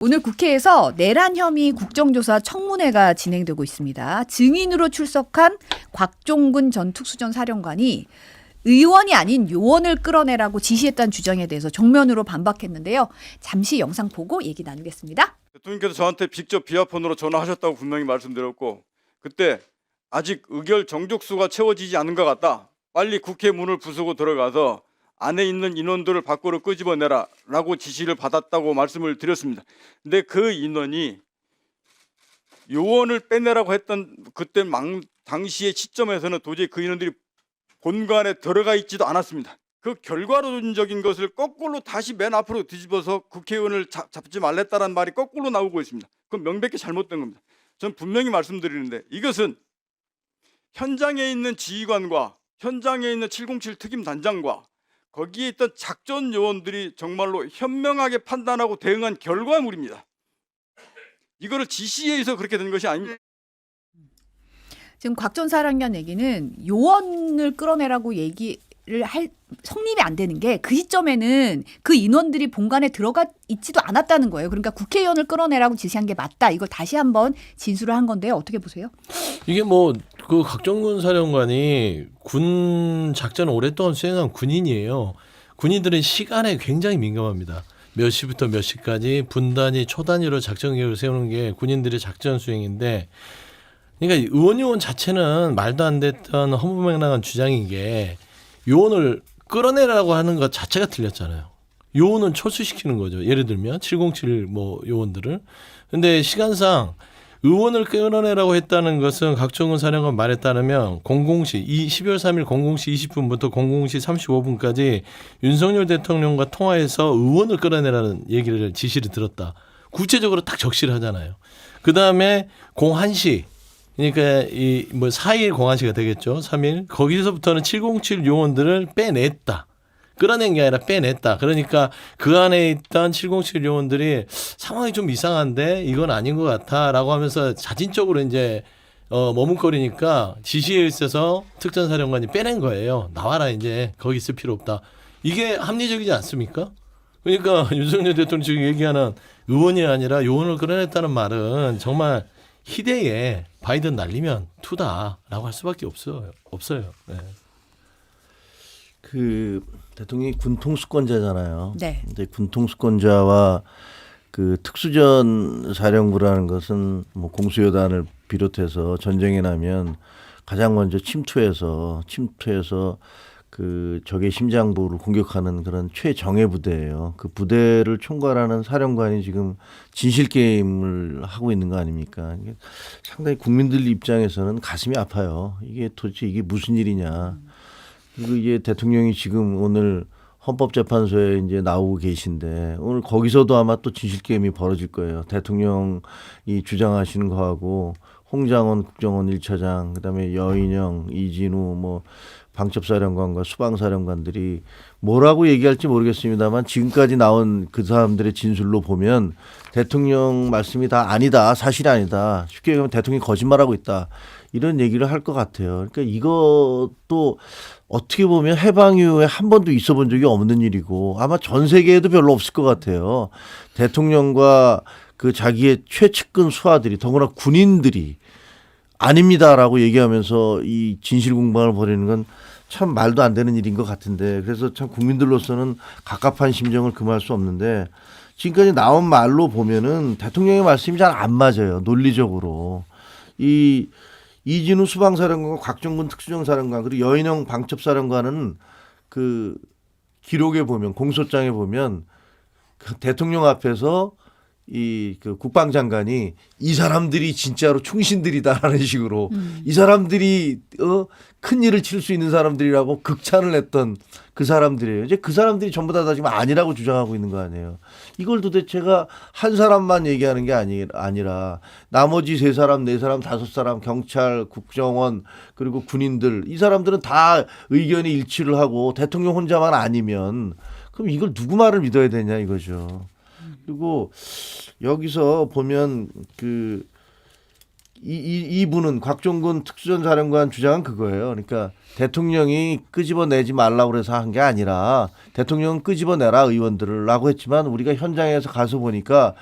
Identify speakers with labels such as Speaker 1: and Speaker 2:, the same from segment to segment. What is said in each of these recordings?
Speaker 1: 오늘 국회에서 내란 혐의 국정조사 청문회가 진행되고 있습니다. 증인으로 출석한 곽종근 전 특수전 사령관이 의원이 아닌 요원을 끌어내라고 지시했다는 주장에 대해서 정면으로 반박했는데요. 잠시 영상 보고 얘기 나누겠습니다.
Speaker 2: 대통령께서 저한테 직접 비아폰으로 전화하셨다고 분명히 말씀드렸고, 그때 아직 의결 정족수가 채워지지 않은 것 같다. 빨리 국회 문을 부수고 들어가서 안에 있는 인원들을 밖으로 끄집어내라 라고 지시를 받았다고 말씀을 드렸습니다. 근데 그 인원이 요원을 빼내라고 했던 그때 당시의 시점에서는 도저히 그 인원들이 본관에 들어가 있지도 않았습니다. 그 결과론적인 것을 거꾸로 다시 맨 앞으로 뒤집어서 국회의원을 잡지 말랬다는 말이 거꾸로 나오고 있습니다. 그건 명백히 잘못된 겁니다. 저는 분명히 말씀드리는데, 이것은 현장에 있는 지휘관과 현장에 있는 707 특임단장과 거기에 있던 작전 요원들이 정말로 현명하게 판단하고 대응한 결과물입니다. 이거를 지시에 의해서 그렇게 된 것이 아닙니다.
Speaker 1: 지금 곽 전 사령관 얘기는 요원을 끌어내라고 얘기를 할 성립이 안 되는 게, 그 시점에는 그 인원들이 본관에 들어가 있지도 않았다는 거예요. 그러니까 국회의원을 끌어내라고 지시한 게 맞다. 이걸 다시 한번 진술을 한 건데요. 어떻게 보세요?
Speaker 3: 이게 그 곽종근 사령관이 군 작전을 오랫동안 수행한 군인이에요. 군인들은 시간에 굉장히 민감합니다. 몇 시부터 몇 시까지 분단위, 초단위로 작전 계획을 세우는 게 군인들의 작전 수행인데, 그러니까 의원 자체는 말도 안 됐던 허무맹랑한 주장인 게, 요원을 끌어내라고 하는 것 자체가 틀렸잖아요. 요원은 철수시키는 거죠. 예를 들면 707 요원들을. 근데 시간상 의원을 끌어내라고 했다는 것은 곽종근 사령관 말에 따르면 00시 12월 3일 00시 20분부터 00시 35분까지 윤석열 대통령과 통화해서 의원을 끌어내라는 얘기를 지시를 들었다. 구체적으로 딱 적시를 하잖아요. 그다음에 01시, 그러니까 4일 01시가 되겠죠. 3일. 거기서부터는 707 요원들을 빼냈다. 끌어낸 게 아니라 빼냈다. 그러니까 그 안에 있던 707 요원들이 상황이 좀 이상한데 이건 아닌 것 같아라고 하면서 자진적으로 이제 머뭇거리니까 지시에 있어서 특전사령관이 빼낸 거예요. 나와라, 이제 거기 있을 필요 없다. 이게 합리적이지 않습니까? 그러니까 윤석열 대통령이 지금 얘기하는 의원이 아니라 요원을 끌어냈다는 말은 정말 희대에 바이든 날리면 투다라고 할 수밖에 없어요. 네.
Speaker 4: 그 대통령이 군통수권자잖아요.
Speaker 1: 네.
Speaker 4: 근데 군통수권자와 그 특수전 사령부라는 것은 공수여단을 비롯해서 전쟁이 나면 가장 먼저 침투해서 그 적의 심장부를 공격하는 그런 최정예 부대예요. 그 부대를 총괄하는 사령관이 지금 진실 게임을 하고 있는 거 아닙니까? 이게 상당히 국민들 입장에서는 가슴이 아파요. 이게 도대체 이게 무슨 일이냐? 그리고 이게 대통령이 지금 오늘 헌법재판소에 이제 나오고 계신데, 오늘 거기서도 아마 또 진실 게임이 벌어질 거예요. 대통령이 주장하시는 거하고 홍장원 국정원 1차장, 그다음에 여인영, 이진우 방첩사령관과 수방사령관들이 뭐라고 얘기할지 모르겠습니다만, 지금까지 나온 그 사람들의 진술로 보면 대통령 말씀이 다 아니다, 사실이 아니다, 쉽게 얘기하면 대통령이 거짓말하고 있다, 이런 얘기를 할 것 같아요. 그러니까 이것도 어떻게 보면 해방 이후에 한 번도 있어 본 적이 없는 일이고 아마 전 세계에도 별로 없을 것 같아요. 대통령과 그 자기의 최측근 수하들이, 더구나 군인들이 아닙니다라고 얘기하면서 이 진실 공방을 벌이는 건 참 말도 안 되는 일인 것 같은데, 그래서 참 국민들로서는 갑갑한 심정을 금할 수 없는데, 지금까지 나온 말로 보면은 대통령의 말씀이 잘 안 맞아요. 논리적으로. 이 이진우 수방사령관과 곽종근 특수정사령관, 그리고 여인영 방첩사령관은 그 기록에 보면, 공소장에 보면 그 대통령 앞에서 그 국방장관이 이 사람들이 진짜로 충신들이다라는 식으로 이 사람들이 큰 일을 칠 수 있는 사람들이라고 극찬을 했던 그 사람들이에요. 이제 그 사람들이 전부 다 지금 아니라고 주장하고 있는 거 아니에요. 이걸 도대체가 한 사람만 얘기하는 게 아니라 나머지 3사람, 4사람, 5사람, 경찰, 국정원, 그리고 군인들, 이 사람들은 다 의견이 일치를 하고 대통령 혼자만 아니면 그럼 이걸 누구 말을 믿어야 되냐 이거죠. 그리고 여기서 보면 이분은 곽종근 특수전 사령관 주장은 그거예요. 그러니까 대통령이 끄집어내지 말라고 그래서 한 게 아니라 대통령은 끄집어내라 의원들을 라고 했지만, 우리가 현장에서 가서 보니까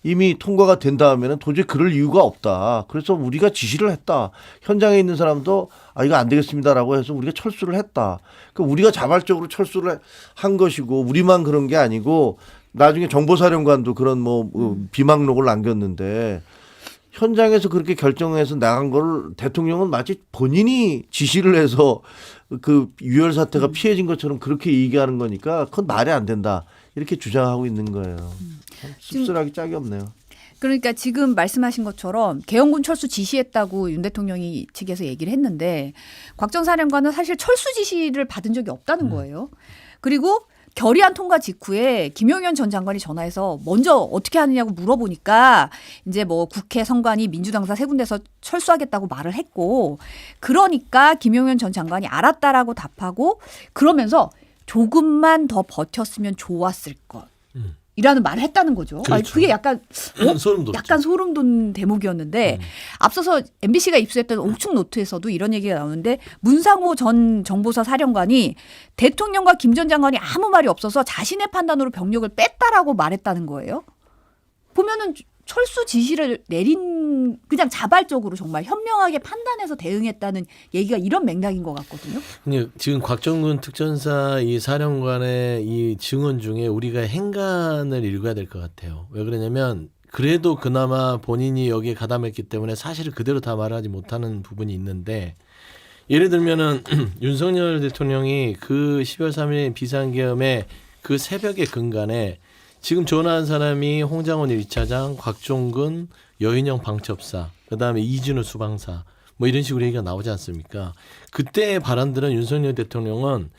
Speaker 4: 이미 통과가 된 다음에는 도저히 그럴 이유가 없다. 그래서 우리가 지시를 했다. 현장에 있는 사람도 이거 안 되겠습니다라고 해서 우리가 철수를 했다. 그러니까 우리가 자발적으로 철수를 한 것이고 우리만 그런 게 아니고 나중에 정보사령관도 그런 비망록을 남겼는데 현장에서 그렇게 결정해서 나간 걸 대통령은 마치 본인이 지시를 해서 그 유혈 사태가 피해진 것처럼 그렇게 얘기하는 거니까 그건 말이 안 된다. 이렇게 주장하고 있는 거예요. 참 씁쓸하기 짝이 없네요.
Speaker 1: 그러니까 지금 말씀하신 것처럼 계엄군 철수 지시했다고 윤 대통령이 측에서 얘기를 했는데 곽정 사령관은 사실 철수 지시를 받은 적이 없다는 거예요. 그리고 결의안 통과 직후에 김용현 전 장관이 전화해서 먼저 어떻게 하느냐고 물어보니까 이제 뭐 국회 선관위 민주당사 세 군데서 철수하겠다고 말을 했고 그러니까 김용현 전 장관이 알았다라고 답하고 그러면서 조금만 더 버텼으면 좋았을 것. 이라는 말을 했다는 거죠.
Speaker 3: 그렇죠.
Speaker 1: 아니, 그게 약간
Speaker 3: 소름 돋죠.
Speaker 1: 약간 소름 돋는 대목이었는데 앞서서 MBC가 입수했던 옥충 노트에서도 이런 얘기가 나오는데 문상호 전 정보사 사령관이 대통령과 김 전 장관이 아무 말이 없어서 자신의 판단으로 병력을 뺐다라고 말했다는 거예요. 보면은 철수 지시를 내린 그냥 자발적으로 정말 현명하게 판단해서 대응했다는 얘기가 이런 맥락인 것 같거든요.
Speaker 3: 근데 지금 곽정근 특전사 이 사령관의 이 증언 중에 우리가 행간을 읽어야 될 것 같아요. 왜 그러냐면 그래도 그나마 본인이 여기에 가담했기 때문에 사실을 그대로 다 말하지 못하는 부분이 있는데 예를 들면은 윤석열 대통령이 그 12월 3일 비상계엄의 그 새벽의 근간에 지금 전화한 사람이 홍장원 1차장, 곽종근, 여인영 방첩사, 그다음에 이진우 수방사 뭐 이런 식으로 얘기가 나오지 않습니까? 그때의 발언들은 윤석열 대통령은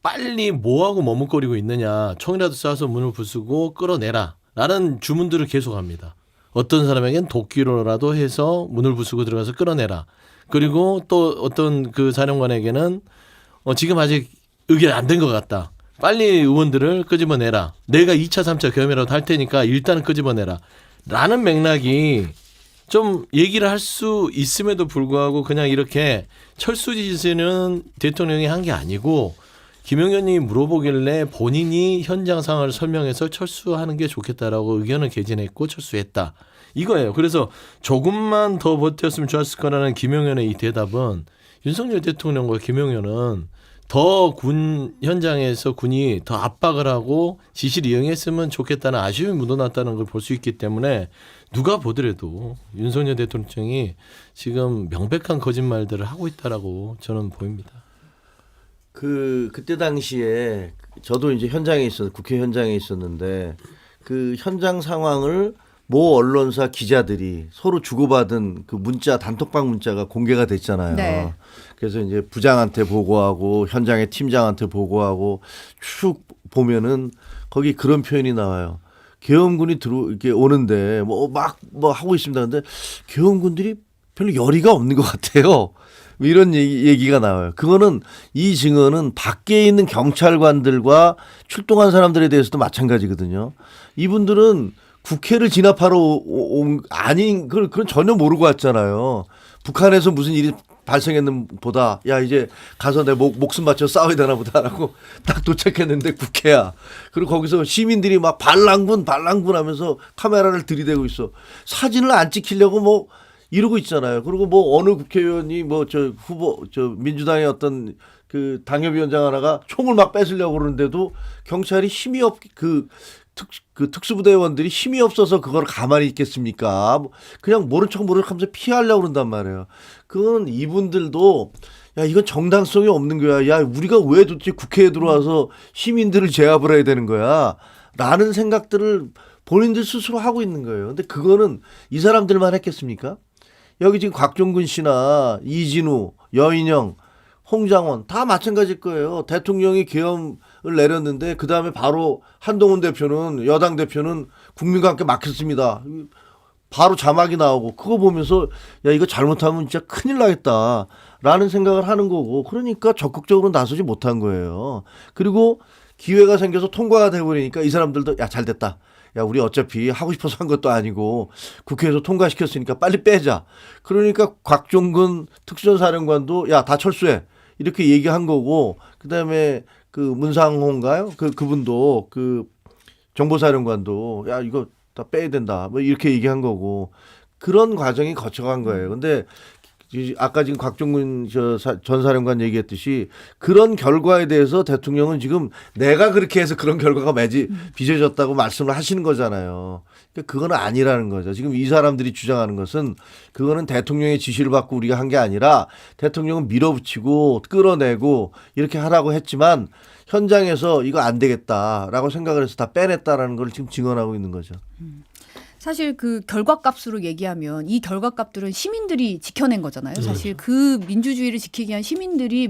Speaker 3: 빨리 뭐하고 머뭇거리고 있느냐. 총이라도 쏴서 문을 부수고 끌어내라. 라는 주문들을 계속합니다. 어떤 사람에겐 도끼로라도 해서 문을 부수고 들어가서 끌어내라. 그리고 또 어떤 그 사령관에게는 지금 아직 의결 안 된 것 같다. 빨리 의원들을 끄집어내라. 내가 2차, 3차 계엄이라도 할 테니까 일단은 끄집어내라. 라는 맥락이 좀 얘기를 할 수 있음에도 불구하고 그냥 이렇게 철수 지시는 대통령이 한 게 아니고 김용현이 물어보길래 본인이 현장 상황을 설명해서 철수하는 게 좋겠다라고 의견을 개진했고 철수했다. 이거예요. 그래서 조금만 더 버텼으면 좋았을 거라는 김용현의 이 대답은 윤석열 대통령과 김용현은 더 군 현장에서 군이 더 압박을 하고 지시를 이행했으면 좋겠다는 아쉬움이 묻어났다는 걸 볼 수 있기 때문에 누가 보더라도 윤석열 대통령이 지금 명백한 거짓말들을 하고 있다라고 저는 보입니다.
Speaker 4: 그때 당시에 저도 이제 국회 현장에 있었는데 그 현장 상황을 모 언론사 기자들이 서로 주고받은 그 문자 단톡방 문자가 공개가 됐잖아요.
Speaker 1: 네.
Speaker 4: 그래서 이제 부장한테 보고하고 현장의 팀장한테 보고하고 쭉 보면은 거기 그런 표현이 나와요. 계엄군이 이렇게 오는데 뭐 하고 있습니다. 근데 계엄군들이 별로 열의가 없는 것 같아요. 이런 얘기가 나와요. 그거는 이 증언은 밖에 있는 경찰관들과 출동한 사람들에 대해서도 마찬가지거든요. 이분들은 국회를 진압하러 그건 전혀 모르고 왔잖아요. 북한에서 무슨 일이 발생했는 보다 야 이제 가서 내 목숨 바쳐 싸워야 되나 보다라고 딱 도착했는데 국회야. 그리고 거기서 시민들이 막 반란군 하면서 카메라를 들이대고 있어. 사진을 안 찍히려고 이러고 있잖아요. 그리고 어느 국회의원이 민주당의 어떤 그 당협위원장 하나가 총을 막 뺏으려고 그러는데도 경찰이 힘이 특수부대원들이 힘이 없어서 그걸 가만히 있겠습니까? 그냥 모른 척 하면서 피하려고 그런단 말이에요. 그건 이분들도 야 이건 정당성이 없는 거야. 야 우리가 왜 도대체 국회에 들어와서 시민들을 제압을 해야 되는 거야? 라는 생각들을 본인들 스스로 하고 있는 거예요. 근데 그거는 이 사람들만 했겠습니까? 여기 지금 곽종근 씨나 이진우, 여인영, 홍장원 다 마찬가지일 거예요. 대통령이 계엄을 내렸는데 그다음에 바로 한동훈 대표는 여당 대표는 국민과 함께 막혔습니다. 바로 자막이 나오고 그거 보면서 야 이거 잘못하면 진짜 큰일 나겠다라는 생각을 하는 거고 그러니까 적극적으로 나서지 못한 거예요. 그리고 기회가 생겨서 통과가 되버리니까 이 사람들도 야 잘됐다. 야 우리 어차피 하고 싶어서 한 것도 아니고 국회에서 통과시켰으니까 빨리 빼자. 그러니까 곽종근 특수전사령관도 야 다 철수해. 이렇게 얘기한 거고 그다음에 그 문상호인가요? 그분도 그 정보사령관도 야 이거 다 빼야 된다. 뭐 이렇게 얘기한 거고 그런 과정이 거쳐간 거예요. 근데 아까 지금 곽종근 전 사령관 얘기했듯이 그런 결과에 대해서 대통령은 지금 내가 그렇게 해서 그런 결과가 빚어졌다고 말씀을 하시는 거잖아요. 그러니까 그건 아니라는 거죠. 지금 이 사람들이 주장하는 것은 그거는 대통령의 지시를 받고 우리가 한 게 아니라 대통령은 밀어붙이고 끌어내고 이렇게 하라고 했지만 현장에서 이거 안 되겠다라고 생각을 해서 다 빼냈다라는 걸 지금 증언하고 있는 거죠.
Speaker 1: 사실 그 결과값으로 얘기하면 이 결과값들은 시민들이 지켜낸 거잖아요. 사실 그 민주주의를 지키기 위한 시민들이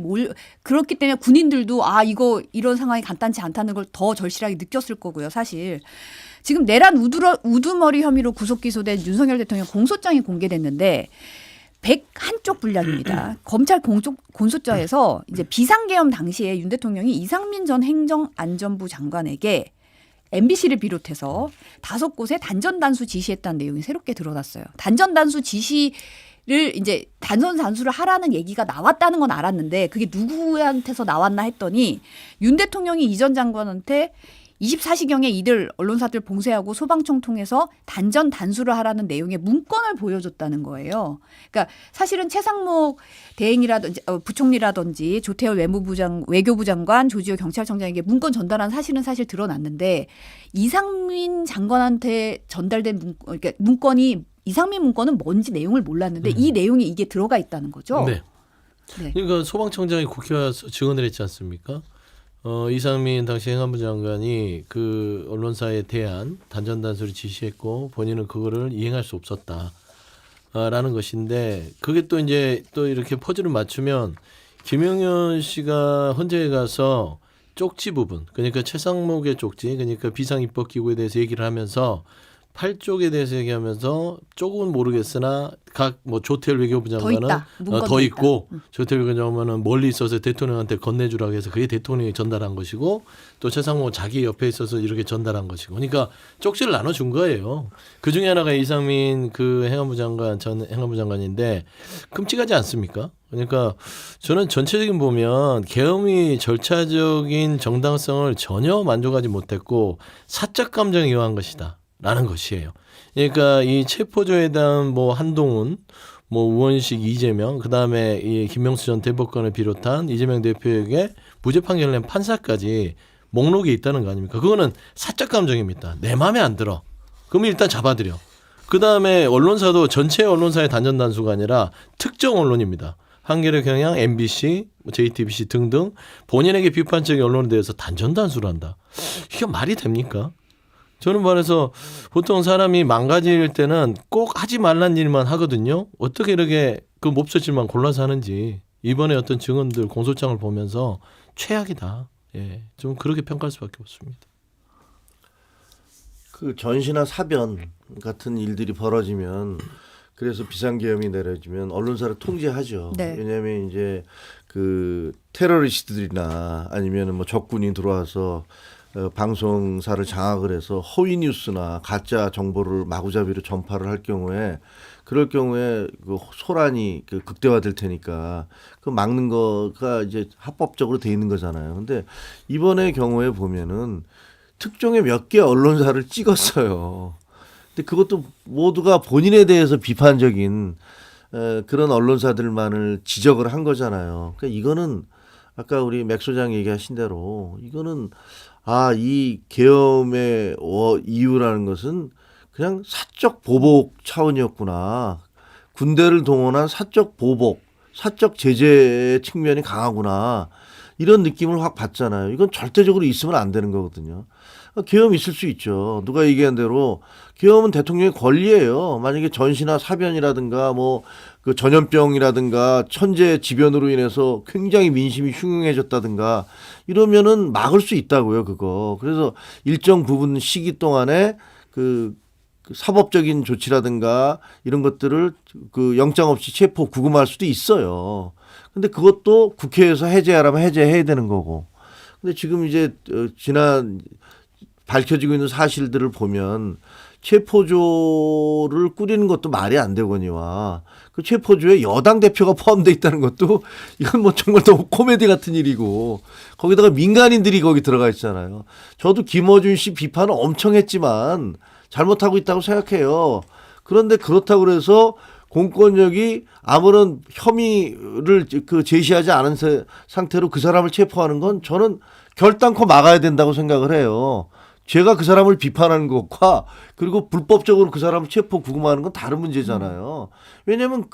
Speaker 1: 그렇기 때문에 군인들도 이거 이런 상황이 간단치 않다는 걸 더 절실하게 느꼈을 거고요. 사실 지금 내란 우두머리 혐의로 구속 기소된 윤석열 대통령 공소장이 공개됐는데 101쪽 분량입니다. 검찰 공소장에서 이제 비상계엄 당시에 윤 대통령이 이상민 전 행정안전부 장관에게 MBC를 비롯해서 5곳에 단전단수 지시했다는 내용이 새롭게 드러났어요. 단전단수 지시를 이제 단수를 하라는 얘기가 나왔다는 건 알았는데 그게 누구한테서 나왔나 했더니 윤 대통령이 이 전 장관한테 24시경에 이들 언론사들 봉쇄하고 소방청 통해서 단전 단수를 하라는 내용의 문건을 보여줬다는 거예요. 그러니까 사실은 최상목 대행이라든지 부총리라든지 조태열 외교부 장관, 조지호 경찰청장에게 문건 전달한 사실은 사실 드러났는데 이상민 장관한테 전달된 문건이 이상민 문건은 뭔지 내용을 몰랐는데 이 내용에 이게 들어가 있다는 거죠.
Speaker 3: 네. 그러니까 소방청장이 국회에 와서 증언을 했지 않습니까? 이상민 당시 행안부 장관이 그 언론사에 대한 단전단수를 지시했고 본인은 그거를 이행할 수 없었다. 라는 것인데 그게 또 이제 또 이렇게 퍼즐을 맞추면 김용현 씨가 헌재에 가서 쪽지 부분 그러니까 최상목의 쪽지 그러니까 비상입법기구에 대해서 얘기를 하면서 8쪽에 대해서 얘기하면서 조금은 모르겠으나 각 뭐 조태열 외교부 장관은 더 있고 조태열 외교부 장관은 멀리 있어서 대통령한테 건네주라고 해서 그게 대통령이 전달한 것이고 또 최상목은 자기 옆에 있어서 이렇게 전달한 것이고 그러니까 쪽지를 나눠준 거예요. 그 중에 하나가 이상민 그 행안부 장관 전 행안부 장관인데 끔찍하지 않습니까? 그러니까 저는 전체적인 보면 계엄이 절차적인 정당성을 전혀 만족하지 못했고 사적 감정에 의한 것이다. 라는 것이에요. 그러니까 이 체포조회단 뭐 한동훈, 뭐 우원식, 이재명, 그 다음에 이 김명수 전 대법관을 비롯한 이재명 대표에게 무죄 판결을 낸 판사까지 목록에 있다는 거 아닙니까? 그거는 사적 감정입니다. 내 마음에 안 들어. 그러면 일단 잡아들여. 그 다음에 언론사도 전체 언론사의 단전단수가 아니라 특정 언론입니다. 한겨레 경향, MBC, JTBC 등등 본인에게 비판적인 언론에 대해서 단전단수를 한다. 이게 말이 됩니까? 저는 말해서 보통 사람이 망가질 때는 꼭 하지 말란 일만 하거든요. 어떻게 이렇게 그 몹쓸질만 골라서 하는지 이번에 어떤 증언들 공소장을 보면서 최악이다. 예, 좀 그렇게 평가할 수밖에 없습니다.
Speaker 4: 그 전시나 사변 같은 일들이 벌어지면 그래서 비상계엄이 내려지면 언론사를 통제하죠.
Speaker 1: 네.
Speaker 4: 왜냐하면 이제 그 테러리스트들이나 아니면 뭐 적군이 들어와서 방송사를 장악을 해서 허위 뉴스나 가짜 정보를 마구잡이로 전파를 할 경우에 그럴 경우에 그 소란이 그 극대화될 테니까 그 막는 거가 이제 합법적으로 돼 있는 거잖아요. 근데 이번의 경우에 보면은 특종의 몇 개 언론사를 찍었어요. 근데 그것도 모두가 본인에 대해서 비판적인 그런 언론사들만을 지적을 한 거잖아요. 그러니까 이거는 아까 우리 맥 소장 얘기하신 대로 이거는 이 계엄의 이유라는 것은 그냥 사적 보복 차원이었구나. 군대를 동원한 사적 보복, 사적 제재 측면이 강하구나. 이런 느낌을 확 받잖아요. 이건 절대적으로 있으면 안 되는 거거든요. 계엄 있을 수 있죠. 누가 얘기한 대로 계엄은 대통령의 권리예요. 만약에 전시나 사변이라든가 뭐 그 전염병이라든가 천재지변으로 인해서 굉장히 민심이 흉흉해졌다든가 이러면은 막을 수 있다고요, 그거. 그래서 일정 부분 시기 동안에 그 사법적인 조치라든가 이런 것들을 그 영장 없이 체포 구금할 수도 있어요. 근데 그것도 국회에서 해제하라면 해제해야 되는 거고. 근데 지금 이제 지난 밝혀지고 있는 사실들을 보면 체포조를 꾸리는 것도 말이 안 되거니와 그 체포조에 여당 대표가 포함되어 있다는 것도 이건 뭐 정말 너무 코미디 같은 일이고 거기다가 민간인들이 거기 들어가 있잖아요. 저도 김어준 씨 비판을 엄청 했지만 잘못하고 있다고 생각해요. 그런데 그렇다고 그래서 공권력이 아무런 혐의를 제시하지 않은 상태로 그 사람을 체포하는 건 저는 결단코 막아야 된다고 생각을 해요. 제가 그 사람을 비판하는 것과 그리고 불법적으로 그 사람을 체포 구금하는 건 다른 문제잖아요. 왜냐하면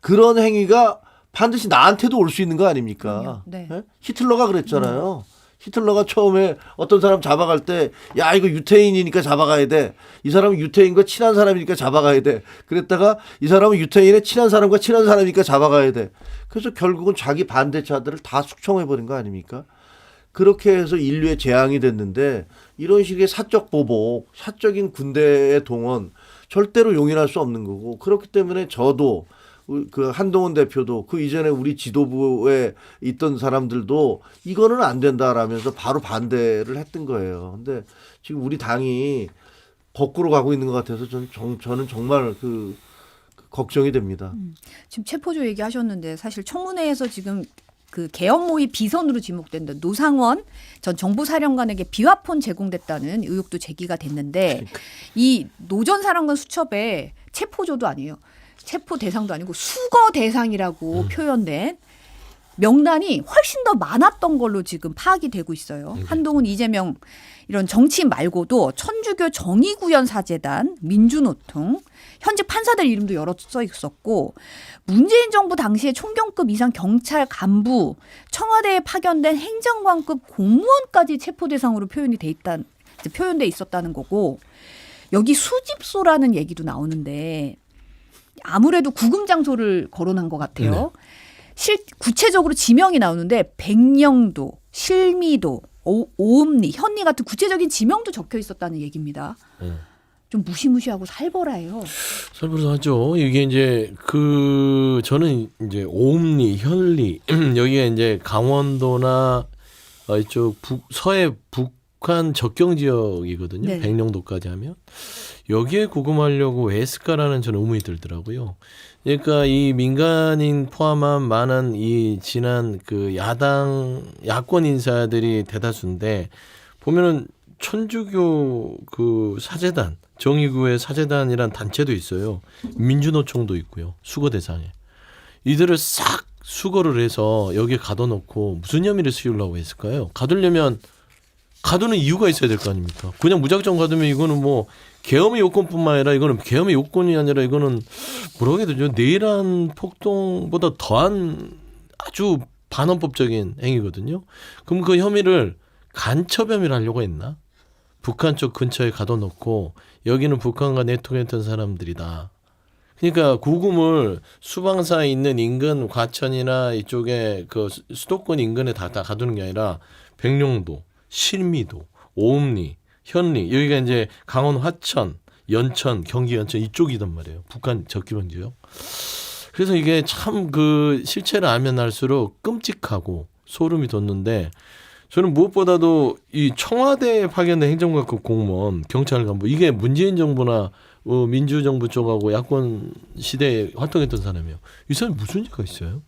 Speaker 4: 그런 행위가 반드시 나한테도 올 수 있는 거 아닙니까?
Speaker 1: 네.
Speaker 4: 예? 히틀러가 그랬잖아요. 히틀러가 처음에 어떤 사람 잡아갈 때 야 이거 유태인이니까 잡아가야 돼. 이 사람은 유태인과 친한 사람이니까 잡아가야 돼. 그랬다가 이 사람은 유태인의 친한 사람과 친한 사람이니까 잡아가야 돼. 그래서 결국은 자기 반대자들을 다 숙청해버린 거 아닙니까? 그렇게 해서 인류의 재앙이 됐는데 이런 식의 사적 보복, 사적인 군대의 동원 절대로 용인할 수 없는 거고 그렇기 때문에 저도 그 한동훈 대표도 그 이전에 우리 지도부에 있던 사람들도 이거는 안 된다라면서 바로 반대를 했던 거예요. 근데 지금 우리 당이 거꾸로 가고 있는 것 같아서 저는 정말 걱정이 됩니다.
Speaker 1: 지금 체포조 얘기하셨는데 사실 청문회에서 지금 그 개헌 모의 비선으로 지목된 노상원 전 정보사령관에게 비화폰 제공됐다는 의혹도 제기가 됐는데 이 노 전 사령관 수첩에 체포조도 아니에요. 체포 대상도 아니고 수거 대상이라고 표현된 명단이 훨씬 더 많았던 걸로 지금 파악이 되고 있어요. 한동훈, 이재명 이런 정치인 말고도 천주교 정의구현 사재단, 민주노총, 현직 판사들 이름도 여러 써 있었고 문재인 정부 당시에 총경급 이상 경찰 간부, 청와대에 파견된 행정관급 공무원까지 체포 대상으로 표현돼 있었다는 거고 여기 수집소라는 얘기도 나오는데 아무래도 구금 장소를 거론한 것 같아요. 구체적으로 지명이 나오는데 백령도, 실미도, 오음리, 현리 같은 구체적인 지명도 적혀 있었다는 얘기입니다. 좀 무시무시하고 살벌해요.
Speaker 3: 살벌하죠. 이게 이제 저는 이제 오음리, 현리 여기가 이제 강원도나 이쪽 서해 북한 접경 지역이거든요.
Speaker 1: 네.
Speaker 3: 백령도까지 하면 여기에 구금하려고 왜 했을까라는 저는 의문이 들더라고요. 그러니까 이 민간인 포함한 많은 이 지난 그 야권 인사들이 대다수인데 보면은 천주교 그 사재단 정의구의 사재단이란 단체도 있어요. 민주노총도 있고요. 수거 대상에 이들을 싹 수거를 해서 여기에 가둬놓고 무슨 혐의를 쓰려고 했을까요? 가두려면 가두는 이유가 있어야 될 거 아닙니까? 그냥 무작정 가두면 이거는 뭐 계엄의 요건뿐만 아니라 이거는 계엄의 요건이 아니라 이거는 뭐라고 해야 되죠? 내란 폭동보다 더한 아주 반헌법적인 행위거든요. 그럼 그 혐의를 간첩 혐의를 하려고 했나? 북한 쪽 근처에 가둬놓고 여기는 북한과 내통했던 사람들이다. 그러니까 구금을 수방사에 있는 인근 과천이나 이쪽에 그 수도권 인근에 다 가두는 게 아니라 백령도, 실미도, 오음리, 현리 여기가 이제 강원 화천, 연천, 경기 연천 이쪽이단 말이에요. 북한 적기반 지역. 그래서 이게 참 그 실체를 알면 알수록 끔찍하고 소름이 돋는데 저는 무엇보다도 이 청와대에 파견된 행정관급 공무원, 경찰 간부 이게 문재인 정부나 민주정부 쪽하고 야권 시대에 활동했던 사람이에요. 이 사람이 무슨 죄가 있어요?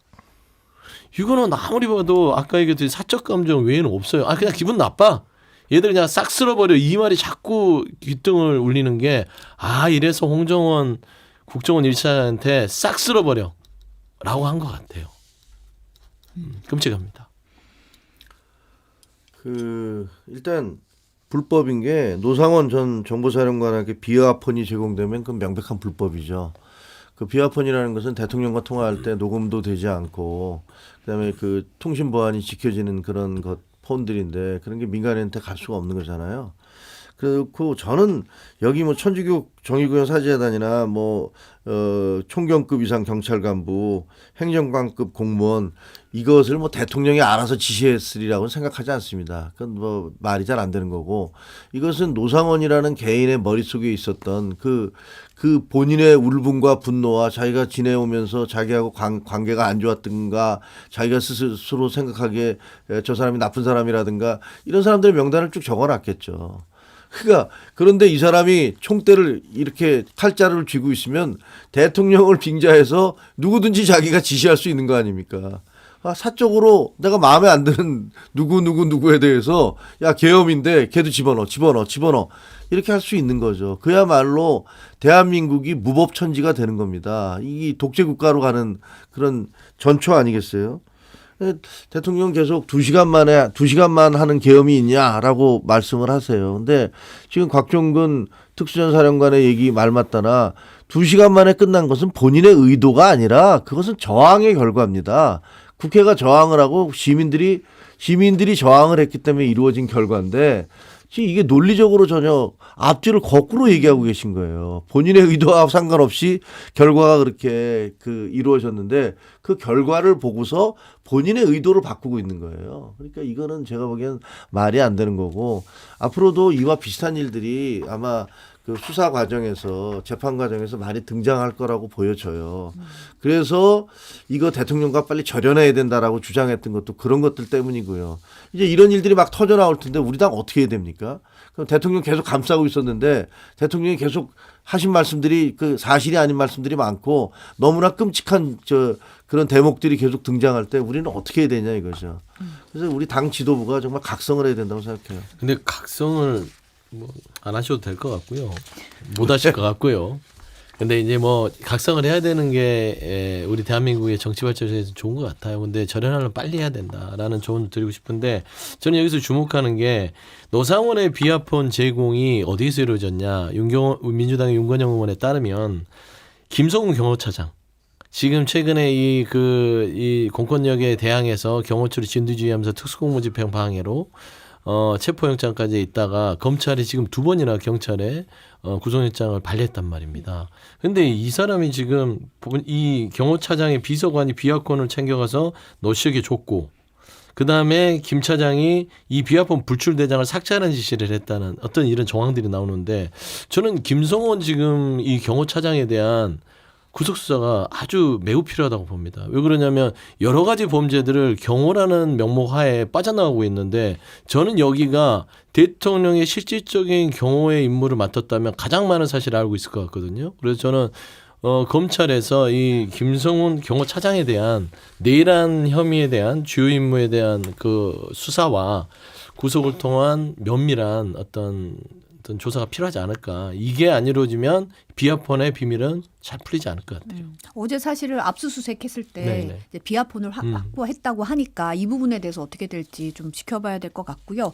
Speaker 3: 이거는 아무리 봐도 아까 얘기했듯이 사적 감정 외에는 없어요. 그냥 기분 나빠. 얘들 그냥 싹 쓸어버려. 이 말이 자꾸 귀등을 울리는 게 이래서 홍정원 국정원 1차한테 싹 쓸어버려 라고 한 것 같아요. 끔찍합니다.
Speaker 4: 일단 불법인 게 노상원 전 정보사령관에게 비화폰이 제공되면 그건 명백한 불법이죠. 그 비화폰이라는 것은 대통령과 통화할 때 녹음도 되지 않고 그다음에 그 통신 보안이 지켜지는 그런 폰들인데 그런 게 민간인한테 갈 수가 없는 거잖아요. 그렇고 저는 여기 뭐 천주교 정의구현 사재단이나 뭐 총경급 이상 경찰 간부, 행정관급 공무원 이것을 뭐 대통령이 알아서 지시했으리라고는 생각하지 않습니다. 그건 뭐 말이 잘 안 되는 거고 이것은 노상원이라는 개인의 머릿속에 있었던 그 본인의 울분과 분노와 자기가 지내오면서 자기하고 관계가 안 좋았든가 자기가 스스로 생각하기에 저 사람이 나쁜 사람이라든가 이런 사람들의 명단을 쭉 적어놨겠죠. 그러니까 그런데 이 사람이 총대를 이렇게 칼자루를 쥐고 있으면 대통령을 빙자해서 누구든지 자기가 지시할 수 있는 거 아닙니까? 사적으로 내가 마음에 안 드는 누구에 대해서 야 계엄인데 걔도 집어넣어 이렇게 할 수 있는 거죠. 그야말로 대한민국이 무법천지가 되는 겁니다. 이 독재국가로 가는 그런 전초 아니겠어요? 대통령 계속 2시간만 하는 계엄이 있냐라고 말씀을 하세요. 근데 지금 곽종근 특수전사령관의 얘기 말 맞다나 2시간 만에 끝난 것은 본인의 의도가 아니라 그것은 저항의 결과입니다. 국회가 저항을 하고 시민들이 저항을 했기 때문에 이루어진 결과인데 지금 이게 논리적으로 전혀 앞뒤를 거꾸로 얘기하고 계신 거예요. 본인의 의도와 상관없이 결과가 그렇게 이루어졌는데 그 결과를 보고서 본인의 의도를 바꾸고 있는 거예요. 그러니까 이거는 제가 보기엔 말이 안 되는 거고 앞으로도 이와 비슷한 일들이 아마 그 수사 과정에서 재판 과정에서 많이 등장할 거라고 보여져요. 그래서 이거 대통령과 빨리 절연해야 된다라고 주장했던 것도 그런 것들 때문이고요. 이제 이런 일들이 막 터져 나올 텐데 우리 당 어떻게 해야 됩니까? 그럼 대통령 계속 감싸고 있었는데 대통령이 계속 하신 말씀들이 그 사실이 아닌 말씀들이 많고 너무나 끔찍한 그런 대목들이 계속 등장할 때 우리는 어떻게 해야 되냐 이거죠. 그래서 우리 당 지도부가 정말 각성을 해야 된다고 생각해요.
Speaker 3: 근데 각성을 뭐 안 하셔도 될 것 같고요. 못 하실 것 같고요. 근데 이제 뭐 각성을 해야 되는 게 우리 대한민국의 정치 발전에서 좋은 것 같아요. 근데 절연하려면 빨리 해야 된다라는 조언을 드리고 싶은데 저는 여기서 주목하는 게 노상원의 비아폰 제공이 어디서 이루어졌냐. 민주당의 윤건영 의원에 따르면 김성훈 경호차장 지금 최근에 이 공권력에 대항해서 경호처를 진두지휘하면서 특수공무집행 방해로 체포영장까지 있다가 검찰이 지금 2번이나 경찰에 구속영장을 발렸단 말입니다. 근데 이 사람이 지금 이 경호차장의 비서관이 비아폰을 챙겨가서 노 씨에게 줬고 그 다음에 김 차장이 이 비아폰 불출 대장을 삭제하는 지시를 했다는 어떤 이런 정황들이 나오는데 저는 김성원 지금 이 경호차장에 대한 구속수사가 아주 매우 필요하다고 봅니다. 왜 그러냐면 여러 가지 범죄들을 경호라는 명목 하에 빠져나가고 있는데 저는 여기가 대통령의 실질적인 경호의 임무를 맡았다면 가장 많은 사실을 알고 있을 것 같거든요. 그래서 저는 검찰에서 이 김성훈 경호차장에 대한 내란 혐의에 대한 주요 임무에 대한 그 수사와 구속을 통한 면밀한 어떤 조사가 필요하지 않을까. 이게 안 이루어지면 비아폰의 비밀은 잘 풀리지 않을 것 같아요.
Speaker 1: 어제 사실을 압수수색했을 때
Speaker 3: 네네.
Speaker 1: 이제 비아폰을 확보했다고 하니까 이 부분에 대해서 어떻게 될지 좀 지켜봐야 될 것 같고요.